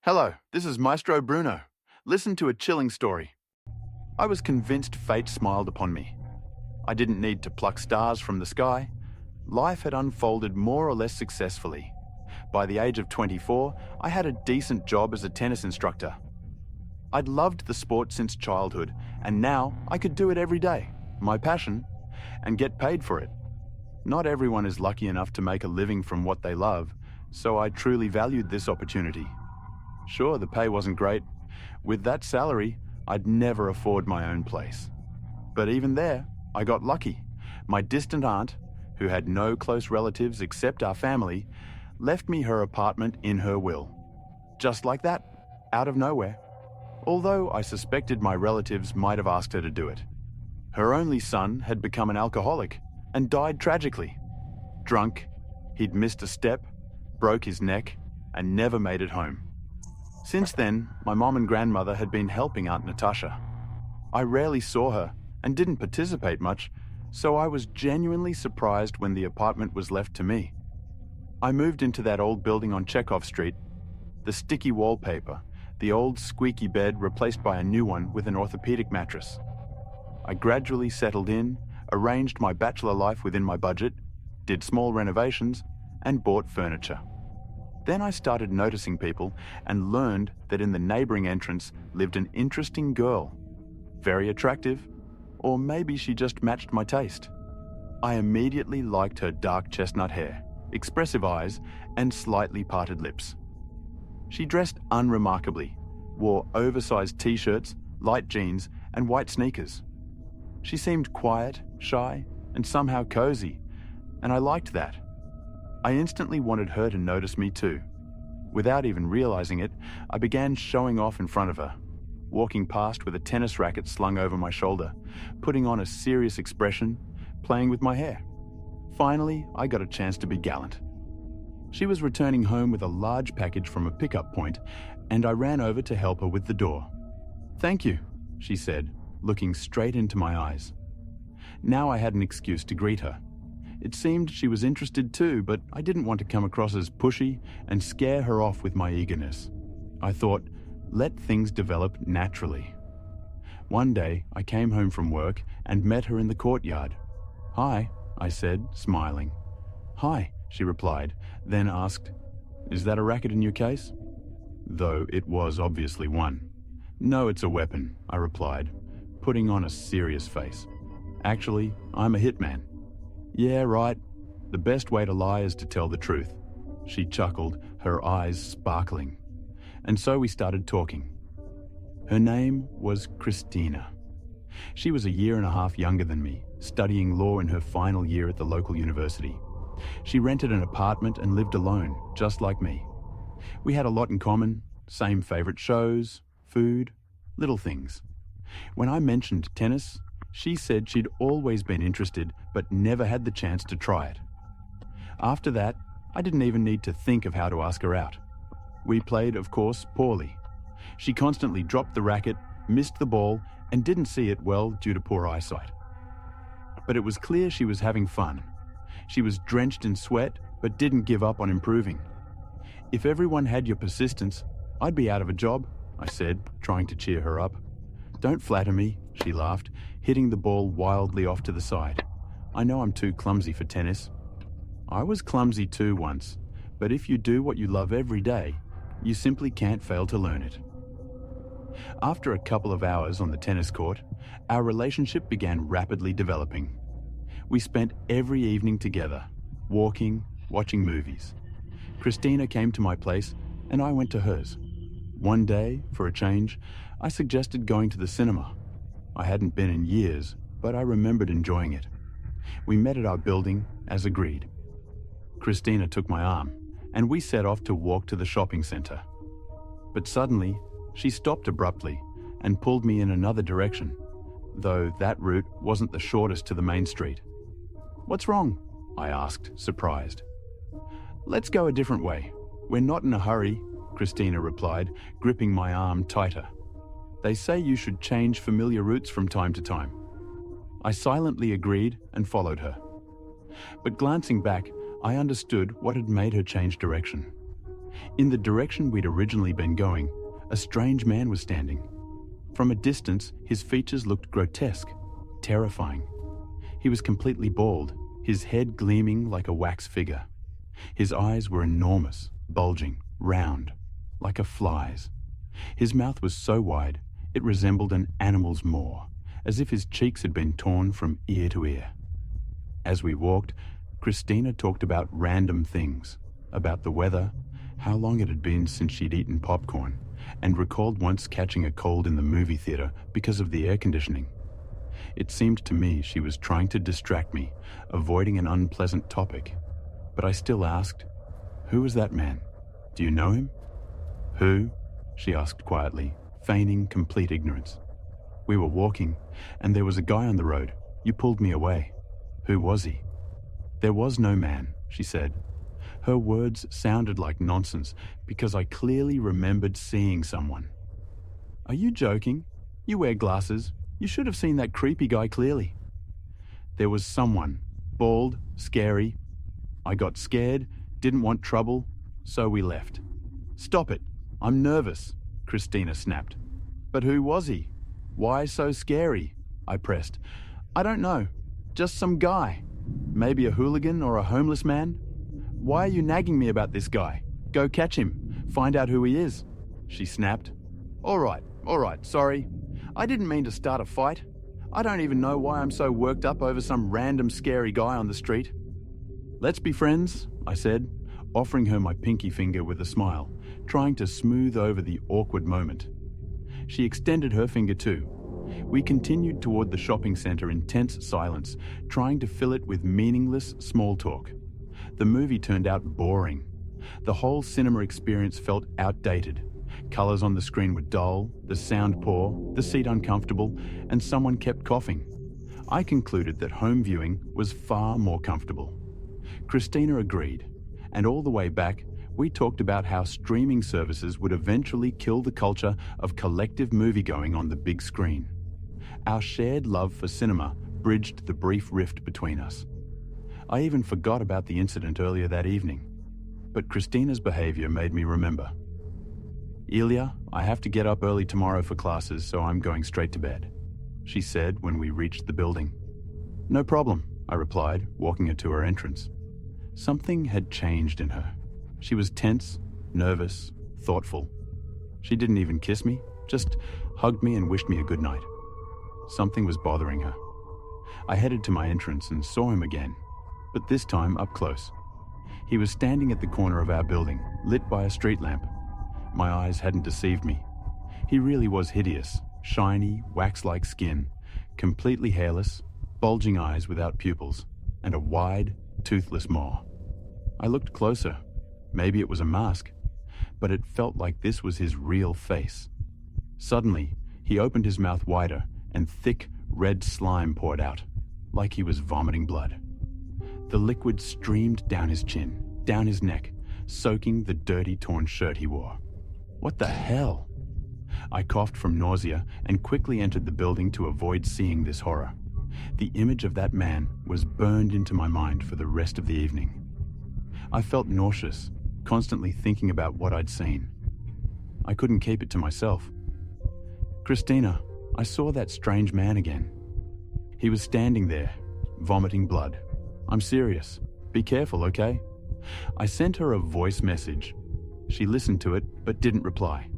Hello, this is Maestro Brunoo. Listen to a chilling story. I was convinced fate smiled upon me. I didn't need to pluck stars from the sky. Life had unfolded more or less successfully. By the age of 24, I had a decent job as a tennis instructor. I'd loved the sport since childhood, and now I could do it every day, my passion, and get paid for it. Not everyone is lucky enough to make a living from what they love, so I truly valued this opportunity. Sure, the pay wasn't great. With that salary, I'd never afford my own place. But even there, I got lucky. My distant aunt, who had no close relatives except our family, left me her apartment in her will. Just like that, out of nowhere. Although I suspected my relatives might have asked her to do it. Her only son had become an alcoholic and died tragically. Drunk, he'd missed a step, broke his neck, and never made it home. Since then, my mom and grandmother had been helping Aunt Natasha. I rarely saw her and didn't participate much, so I was genuinely surprised when the apartment was left to me. I moved into that old building on Chekhov Street. The sticky wallpaper, the old squeaky bed replaced by a new one with an orthopedic mattress. I gradually settled in, arranged my bachelor life within my budget, did small renovations, and bought furniture. Then I started noticing people and learned that in the neighboring entrance lived an interesting girl. Very attractive, or maybe she just matched my taste. I immediately liked her dark chestnut hair, expressive eyes, and slightly parted lips. She dressed unremarkably, wore oversized t-shirts, light jeans, and white sneakers. She seemed quiet, shy, and somehow cozy, and I liked that. I instantly wanted her to notice me too. Without even realizing it, I began showing off in front of her, walking past with a tennis racket slung over my shoulder, putting on a serious expression, playing with my hair. Finally, I got a chance to be gallant. She was returning home with a large package from a pickup point, and I ran over to help her with the door. "Thank you," she said, looking straight into my eyes. Now I had an excuse to greet her. It seemed she was interested too, but I didn't want to come across as pushy and scare her off with my eagerness. I thought, let things develop naturally. One day, I came home from work and met her in the courtyard. "Hi," I said, smiling. "Hi," she replied, then asked, "Is that a racket in your case?" Though it was obviously one. "No, it's a weapon," I replied, putting on a serious face. "Actually, I'm a hitman." "Yeah, right. The best way to lie is to tell the truth." She chuckled, her eyes sparkling. And so we started talking. Her name was Christina. She was a year and a half younger than me, studying law in her final year at the local university. She rented an apartment and lived alone, just like me. We had a lot in common, same favorite shows, food, little things. When I mentioned tennis, she said she'd always been interested but never had the chance to try it. After that, I didn't even need to think of how to ask her out. We played, of course, poorly. She constantly dropped the racket, missed the ball, and didn't see it well due to poor eyesight. But it was clear she was having fun. She was drenched in sweat but didn't give up on improving. "If everyone had your persistence, I'd be out of a job," I said, trying to cheer her up. "Don't flatter me," she laughed, hitting the ball wildly off to the side. "I know I'm too clumsy for tennis." I was clumsy too once, but if you do what you love every day, you simply can't fail to learn it. After a couple of hours on the tennis court, our relationship began rapidly developing. We spent every evening together, walking, watching movies. Christina came to my place and I went to hers. One day, for a change, I suggested going to the cinema. I hadn't been in years, but I remembered enjoying it. We met at our building, as agreed. Christina took my arm, and we set off to walk to the shopping center. But suddenly, she stopped abruptly and pulled me in another direction, though that route wasn't the shortest to the main street. "What's wrong?" I asked, surprised. "Let's go a different way. We're not in a hurry," Christina replied, gripping my arm tighter. "They say you should change familiar routes from time to time." I silently agreed and followed her. But glancing back, I understood what had made her change direction. In the direction we'd originally been going, a strange man was standing. From a distance, his features looked grotesque, terrifying. He was completely bald, his head gleaming like a wax figure. His eyes were enormous, bulging, round, like a fly's. His mouth was so wide, it resembled an animal's maw, as if his cheeks had been torn from ear to ear. As we walked, Christina talked about random things, about the weather, how long it had been since she'd eaten popcorn, and recalled once catching a cold in the movie theater because of the air conditioning. It seemed to me she was trying to distract me, avoiding an unpleasant topic. But I still asked, "Who is that man? Do you know him?" "Who?" she asked quietly, feigning complete ignorance. "We were walking, and there was a guy on the road. You pulled me away. Who was he?" "There was no man," she said. Her words sounded like nonsense because I clearly remembered seeing someone. "Are you joking? You wear glasses. You should have seen that creepy guy clearly." "There was someone, bald, scary. I got scared, didn't want trouble, so we left." "Stop it. I'm nervous," Christina snapped. "But who was he? Why so scary?" I pressed. "I don't know. Just some guy. Maybe a hooligan or a homeless man. Why are you nagging me about this guy? Go catch him. Find out who he is," she snapped. All right, sorry. I didn't mean to start a fight. I don't even know why I'm so worked up over some random scary guy on the street." "Let's be friends," I said, offering her my pinky finger with a smile, trying to smooth over the awkward moment. She extended her finger too. We continued toward the shopping center in tense silence, trying to fill it with meaningless small talk. The movie turned out boring. The whole cinema experience felt outdated. Colors on the screen were dull, the sound poor, the seat uncomfortable, and someone kept coughing. I concluded that home viewing was far more comfortable. Christina agreed, and all the way back, we talked about how streaming services would eventually kill the culture of collective moviegoing on the big screen. Our shared love for cinema bridged the brief rift between us. I even forgot about the incident earlier that evening, but Christina's behavior made me remember. "Ilya, I have to get up early tomorrow for classes, so I'm going straight to bed," she said when we reached the building. "No problem," I replied, walking her to her entrance. Something had changed in her. She was tense, nervous, thoughtful. She didn't even kiss me, just hugged me and wished me a good night. Something was bothering her. I headed to my entrance and saw him again, but this time up close. He was standing at the corner of our building, lit by a street lamp. My eyes hadn't deceived me. He really was hideous, shiny, wax-like skin, completely hairless, bulging eyes without pupils, and a wide, toothless maw. I looked closer. Maybe it was a mask, but it felt like this was his real face. Suddenly, he opened his mouth wider, and thick, red slime poured out, like he was vomiting blood. The liquid streamed down his chin, down his neck, soaking the dirty, torn shirt he wore. What the hell? I coughed from nausea and quickly entered the building to avoid seeing this horror. The image of that man was burned into my mind for the rest of the evening. I felt nauseous, constantly thinking about what I'd seen. I couldn't keep it to myself. "Christina, I saw that strange man again. He was standing there, vomiting blood. I'm serious. Be careful, okay?" I sent her a voice message. She listened to it, but didn't reply.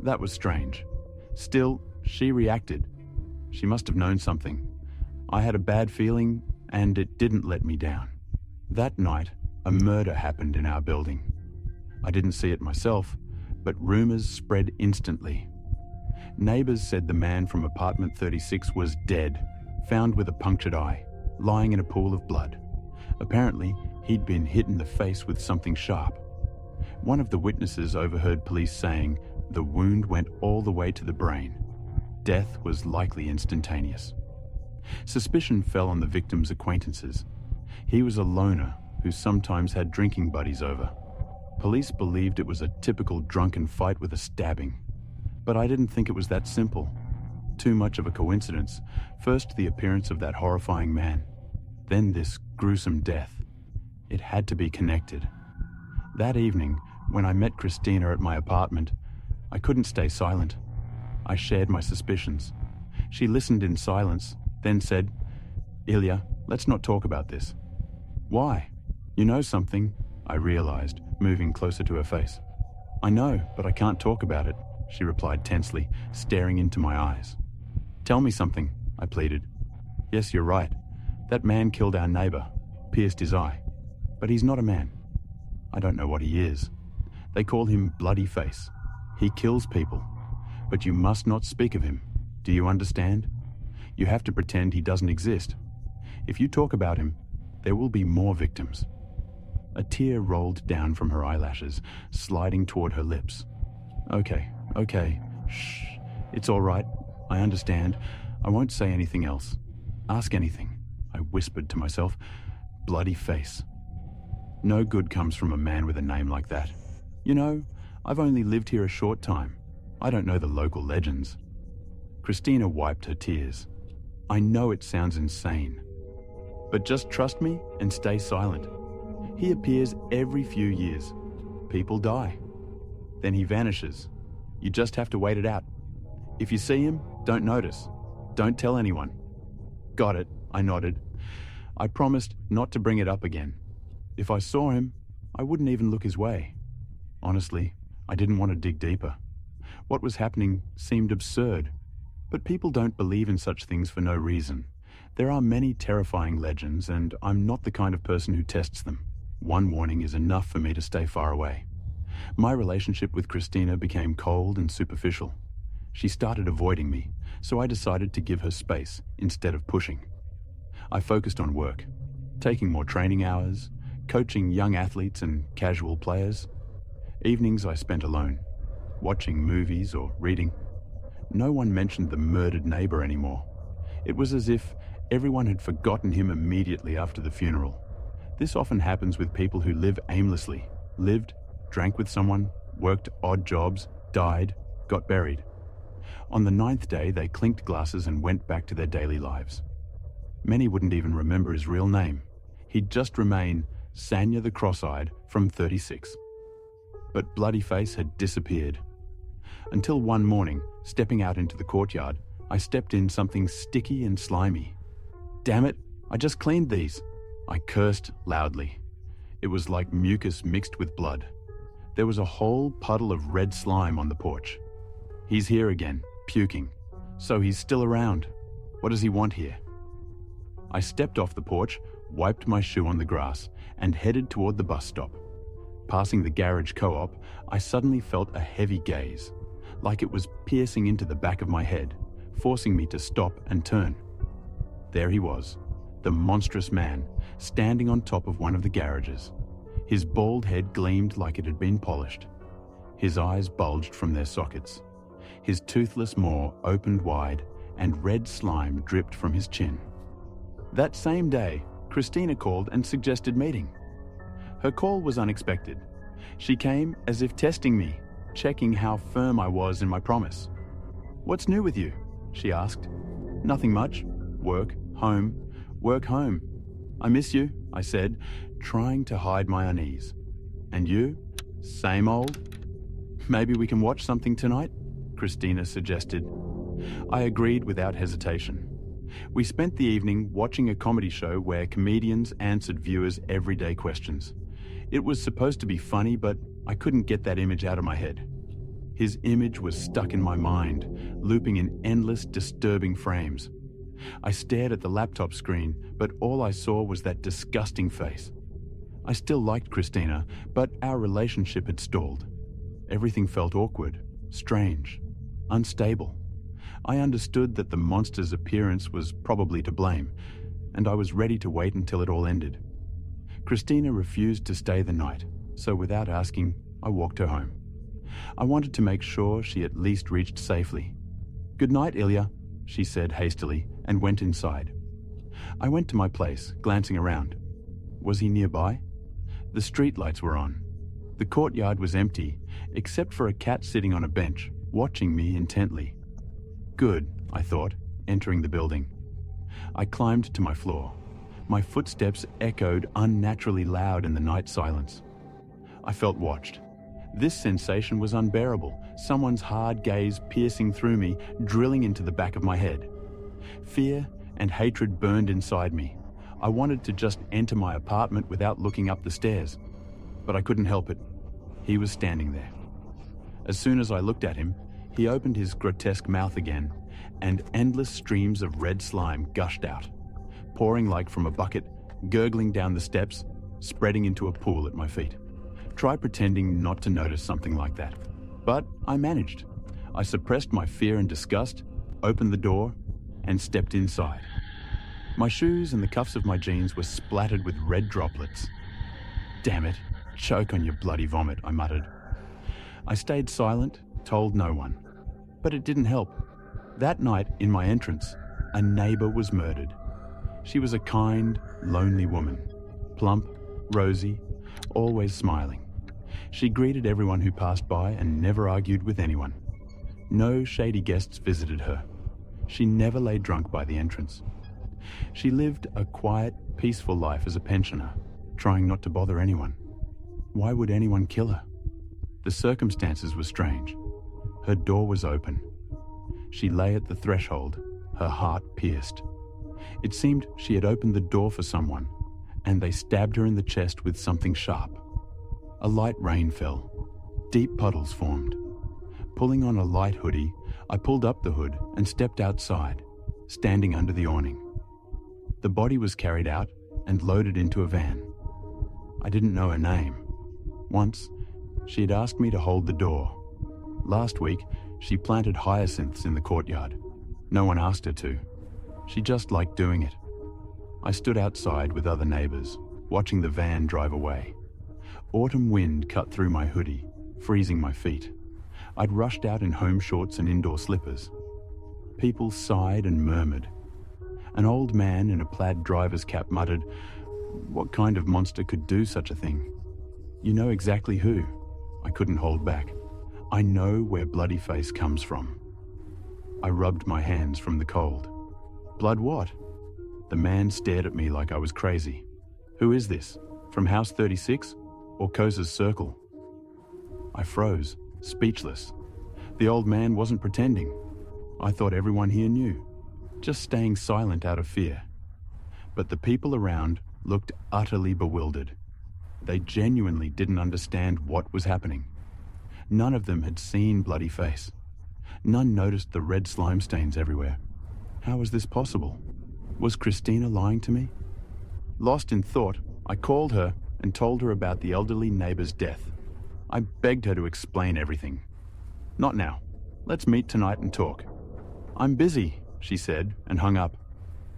That was strange. Still, she reacted. She must have known something. I had a bad feeling, and it didn't let me down. That night, a murder happened in our building. I didn't see it myself, but rumors spread instantly. Neighbors said the man from apartment 36 was dead, found with a punctured eye, lying in a pool of blood. Apparently, he'd been hit in the face with something sharp. One of the witnesses overheard police saying the wound went all the way to the brain. Death was likely instantaneous. Suspicion fell on the victim's acquaintances. He was a loner who sometimes had drinking buddies over. Police believed it was a typical drunken fight with a stabbing. But I didn't think it was that simple. Too much of a coincidence. First the appearance of that horrifying man, then this gruesome death. It had to be connected. That evening, When I met Christina at my apartment, I couldn't stay silent. I shared my suspicions. She listened in silence, then said, "Ilya, let's not talk about this." "Why? You know something," I realized, moving closer to her face. "I know, but I can't talk about it," she replied tensely, staring into my eyes. "Tell me something," I pleaded. "Yes, you're right. That man killed our neighbor, pierced his eye. But he's not a man. I don't know what he is. They call him Bloody Face. He kills people. But you must not speak of him. Do you understand? You have to pretend he doesn't exist. If you talk about him, there will be more victims." A tear rolled down from her eyelashes, sliding toward her lips. Okay. Shh. It's all right. I understand. I won't say anything else. Ask anything," I whispered to myself. Bloody Face. No good comes from a man with a name like that. You know, I've only lived here a short time. I don't know the local legends. Christina wiped her tears. "I know it sounds insane. But just trust me and stay silent. He appears every few years. People die. Then he vanishes. You just have to wait it out. If you see him, don't notice. Don't tell anyone." "Got it," I nodded. I promised not to bring it up again. If I saw him, I wouldn't even look his way. Honestly, I didn't want to dig deeper. What was happening seemed absurd. But people don't believe in such things for no reason. There are many terrifying legends, and I'm not the kind of person who tests them. One warning is enough for me to stay far away. My relationship with Christina became cold and superficial. She started avoiding me, so I decided to give her space instead of pushing. I focused on work, taking more training hours, coaching young athletes and casual players. Evenings I spent alone, watching movies or reading. No one mentioned the murdered neighbor anymore. It was as if everyone had forgotten him immediately after the funeral. This often happens with people who live aimlessly, lived, drank with someone, worked odd jobs, died, got buried. On the 9th day, they clinked glasses and went back to their daily lives. Many wouldn't even remember his real name. He'd just remain Sanya the Cross-Eyed from 36. But Bloody Face had disappeared. Until one morning, stepping out into the courtyard, I stepped in something sticky and slimy. "Damn it, I just cleaned these." I cursed loudly. It was like mucus mixed with blood. There was a whole puddle of red slime on the porch. He's here again, puking. So he's still around. What does he want here? I stepped off the porch, wiped my shoe on the grass, and headed toward the bus stop. Passing the garage co-op, I suddenly felt a heavy gaze, like it was piercing into the back of my head, forcing me to stop and turn. There he was, the monstrous man, standing on top of one of the garages. His bald head gleamed like it had been polished. His eyes bulged from their sockets. His toothless maw opened wide, and red slime dripped from his chin. That same day, Christina called and suggested meeting. Her call was unexpected. She came as if testing me, checking how firm I was in my promise. "What's new with you?" she asked. "Nothing much. Work, home, work, home." "I miss you," I said, trying to hide my unease. "And you? Same old?" "Maybe we can watch something tonight?" Christina suggested. I agreed without hesitation. We spent the evening watching a comedy show where comedians answered viewers' everyday questions. It was supposed to be funny, but I couldn't get that image out of my head. His image was stuck in my mind, looping in endless, disturbing frames. I stared at the laptop screen, but all I saw was that disgusting face. I still liked Christina, but our relationship had stalled. Everything felt awkward, strange, unstable. I understood that the monster's appearance was probably to blame, and I was ready to wait until it all ended. Christina refused to stay the night, so without asking, I walked her home. I wanted to make sure she at least reached safely. "Good night, Ilya," she said hastily, and went inside. I went to my place, glancing around. Was he nearby? The streetlights were on. The courtyard was empty, except for a cat sitting on a bench, watching me intently. Good, I thought, entering the building. I climbed to my floor. My footsteps echoed unnaturally loud in the night silence. I felt watched. This sensation was unbearable, someone's hard gaze piercing through me, drilling into the back of my head. Fear and hatred burned inside me. I wanted to just enter my apartment without looking up the stairs, but I couldn't help it. He was standing there. As soon as I looked at him, he opened his grotesque mouth again, and endless streams of red slime gushed out, pouring like from a bucket, gurgling down the steps, spreading into a pool at my feet. Try pretending not to notice something like that. But I managed. I suppressed my fear and disgust, opened the door, and stepped inside. My shoes and the cuffs of my jeans were splattered with red droplets. "Damn it, choke on your bloody vomit," I muttered. I stayed silent, told no one. But it didn't help. That night, in my entrance, a neighbor was murdered. She was a kind, lonely woman, plump, rosy, always smiling. She greeted everyone who passed by and never argued with anyone. No shady guests visited her. She never lay drunk by the entrance. She lived a quiet, peaceful life as a pensioner, trying not to bother anyone. Why would anyone kill her? The circumstances were strange. Her door was open. She lay at the threshold, her heart pierced. It seemed she had opened the door for someone, and they stabbed her in the chest with something sharp. A light rain fell. Deep puddles formed. Pulling on a light hoodie, I pulled up the hood and stepped outside, standing under the awning. The body was carried out and loaded into a van. I didn't know her name. Once, she had asked me to hold the door. Last week, she planted hyacinths in the courtyard. No one asked her to. She just liked doing it. I stood outside with other neighbors, watching the van drive away. Autumn wind cut through my hoodie, freezing my feet. I'd rushed out in home shorts and indoor slippers. People sighed and murmured. An old man in a plaid driver's cap muttered, "What kind of monster could do such a thing?" "You know exactly who." I couldn't hold back. "I know where Bloody Face comes from." I rubbed my hands from the cold. "Blood what?" The man stared at me like I was crazy. "Who is this? From House 36 or Koza's Circle?" I froze, speechless. The old man wasn't pretending. I thought everyone here knew, just staying silent out of fear. But the people around looked utterly bewildered. They genuinely didn't understand what was happening. None of them had seen Bloody Face. None noticed the red slime stains everywhere. How was this possible? Was Christina lying to me? Lost in thought, I called her and told her about the elderly neighbor's death. I begged her to explain everything. "Not now. Let's meet tonight and talk." "I'm busy," she said, and hung up.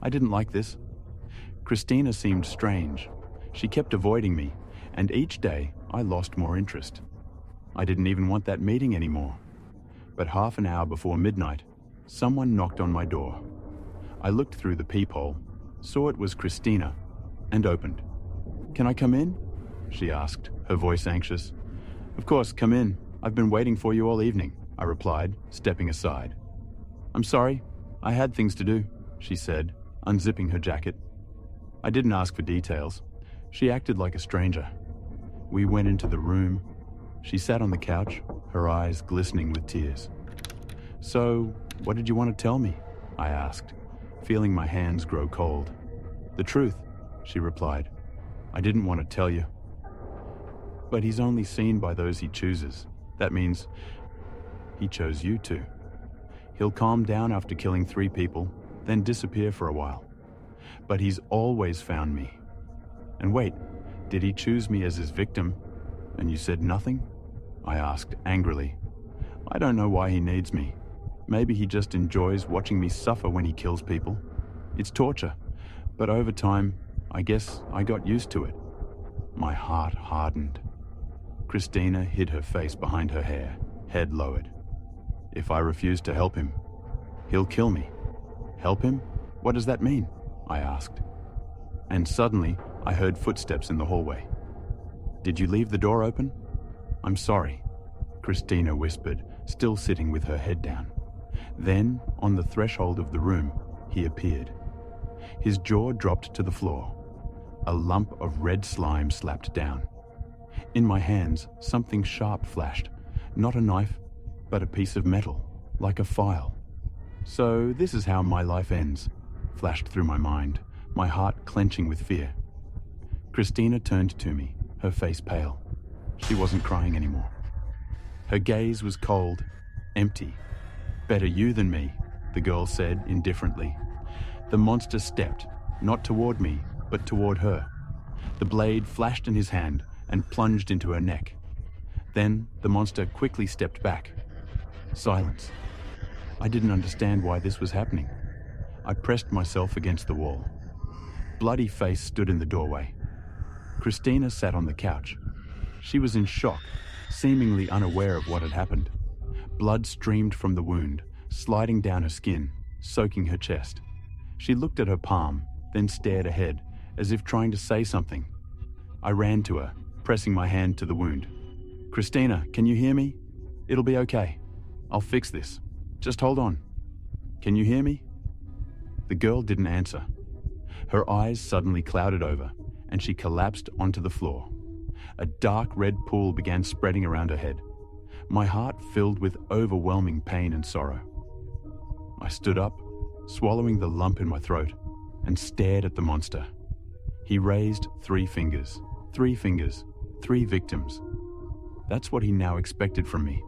I didn't like this. Christina seemed strange. She kept avoiding me, and each day I lost more interest. I didn't even want that meeting anymore. But half an hour before midnight, someone knocked on my door. I looked through the peephole, saw it was Christina, and opened. "Can I come in?" she asked, her voice anxious. "Of course, come in. I've been waiting for you all evening," I replied, stepping aside. "I'm sorry. I had things to do," she said, unzipping her jacket. I didn't ask for details. She acted like a stranger. We went into the room. She sat on the couch, her eyes glistening with tears. "So, what did you want to tell me?" I asked, feeling my hands grow cold. "The truth," she replied. "I didn't want to tell you." "But he's only seen by those he chooses. That means he chose you too. He'll calm down after killing 3 people, then disappear for a while. But he's always found me. And wait, did he choose me as his victim, and you said nothing?" I asked angrily. "I don't know why he needs me. Maybe he just enjoys watching me suffer when he kills people. It's torture, but over time, I guess I got used to it." My heart hardened. Christina hid her face behind her hair, head lowered. "If I refuse to help him, he'll kill me." "Help him? What does that mean?" I asked. And suddenly, I heard footsteps in the hallway. "Did you leave the door open?" "I'm sorry," Christina whispered, still sitting with her head down. Then, on the threshold of the room, he appeared. His jaw dropped to the floor. A lump of red slime slapped down. In my hands, something sharp flashed. Not a knife, but a piece of metal, like a file. So this is how my life ends, flashed through my mind, my heart clenching with fear. Christina turned to me, her face pale. She wasn't crying anymore. Her gaze was cold, empty. "Better you than me," the girl said indifferently. The monster stepped, not toward me, but toward her. The blade flashed in his hand and plunged into her neck. Then the monster quickly stepped back. Silence. I didn't understand why this was happening. I pressed myself against the wall. Bloody Face stood in the doorway. Christina sat on the couch. She was in shock, seemingly unaware of what had happened. Blood streamed from the wound, sliding down her skin, soaking her chest. She looked at her palm, then stared ahead, as if trying to say something. I ran to her, pressing my hand to the wound. "Christina, can you hear me? It'll be okay. I'll fix this. Just hold on. Can you hear me?" The girl didn't answer. Her eyes suddenly clouded over, and she collapsed onto the floor. A dark red pool began spreading around her head. My heart filled with overwhelming pain and sorrow. I stood up, swallowing the lump in my throat, and stared at the monster. He raised 3 fingers, 3 fingers, 3 victims. That's what he now expected from me.